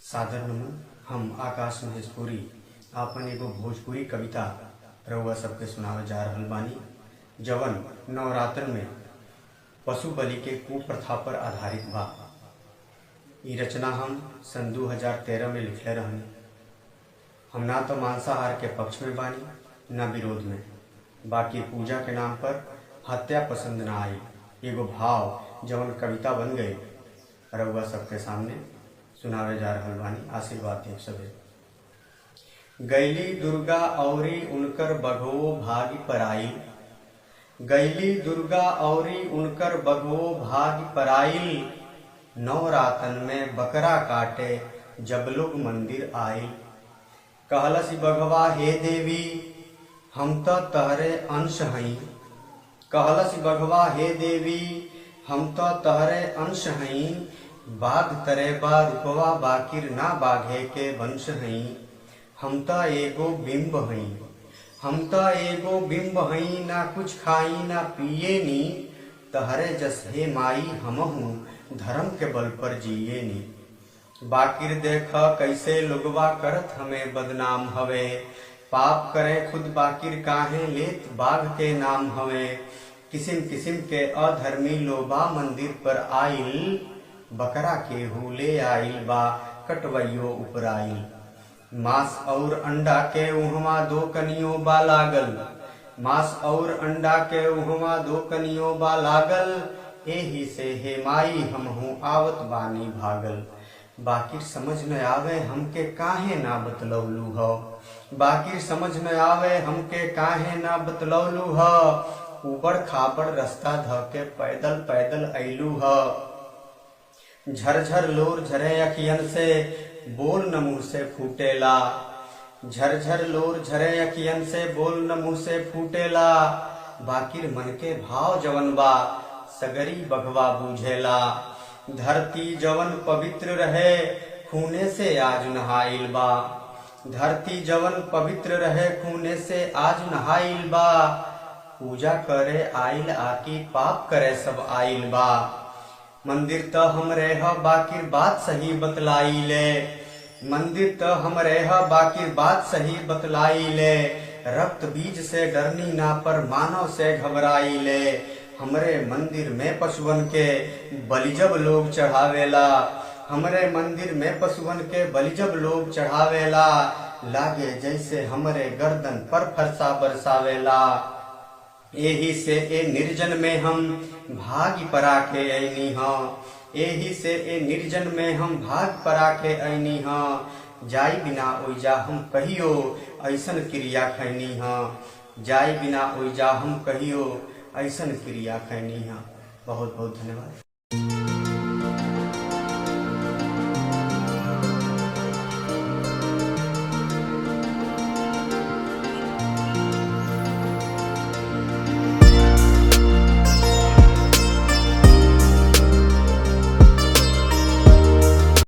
सादर नमन। हम आकाश महेश पुरी आपन एगो भोजपुरी कविता रउआ सबके सुनावे जा रहल बानी, जवन नवरात्र में पशु बलि के कुप्रथा पर आधारित बा। ई रचना हम सन 2013 में लिखले रहनी। हम ना तो मांसाहार के पक्ष में बानी न विरोध में, बाकी पूजा के नाम पर हत्या पसंद ना आई। एगो भाव जवन कविता बन गई रउआ सबके सामने सुनावे जा रहल बानी। आशीर्वाद देव सबे। गैली दुर्गा औरी उनकर बघवो भागी पराई, गैली दुर्गा औरी उनकर बघवो भागी पराई। नवरातन में बकरा काटे जब लोग मंदिर आए। कहलसी बघवा हे देवी हम तो तहरे अंश हई। कहलसी बघवा हे देवी हम तो तहरे अंश हई। बाघ तरे बा रूपवा बाकिर ना बाघे के वंश हई। हम तो एगो बिंब हई, हम तो एगो बिंब हई। ना कुछ खाई ना पिए नी, तहरे जस हे माई हमहू धर्म के बल पर जिए नी। बाकिर देख कैसे लोगवा करत हमें बदनाम हवे। पाप करे खुद बाकिर काहे लेत बाघ के नाम हवे। किसिम किसिम के अधर्मी लोबा मंदिर पर आइल। बकरा के हुले आइल बा कटवइयो उपराइल। मांस और अंडा के उहवा दो कनियो बा लागल। मांस और अंडा के उहवा दो कनियो बा लागल। एही से हे माई हमहू आवत बानी भागल। बाकिर समझ न आवे हमके काहे ना बतलौलू ह। बाकिर समझ न आवे हमके काहे ना बतलौलू ह। ऊबड़ खाबड़ रास्ता ध के पैदल पैदल अइलू ह। झरझर लोर झरे अखियन से बोल न मुंह से फूटेला। झरझर लोर झरे अखियन से बोल न मुंह से फूटेला। बाकिर मन के भाव जवन बा सगरी बघवा बूझेला। धरती जवन पवित्र रहे खूने से आज नहाइल बा। धरती जवन पवित्र रहे खूने से आज नहाइल बा। पूजा करे आइल आकी पाप करे सब आइल बा। मंदिर तो हमरे ह बाकिर बात सही बतलाई ले। मंदिर तो हमरे ह बाकिर बात सही बतलाई ले। रक्त बीज से डरनी ना पर मानव से घबराई ले। हमरे मंदिर में पशुअन के बलि जब लोग चढ़ावेला। हमरे मंदिर में पशुअन के बलि जब लोग चढ़ावेला। लागे जैसे हमरे गर्दन पर फरसा बरसावेला। एही से ए निर्जन में हम भागी परा के ऐनी ह। एही से ए निर्जन में हम भाग परा के ऐनी ह। जाई बिना ओइजा हम कहियो ऐसन क्रिया खैनी ह। जाई बिना ओइजा हम कहियो ऐसन क्रिया खैनी ह। बहुत बहुत धन्यवाद।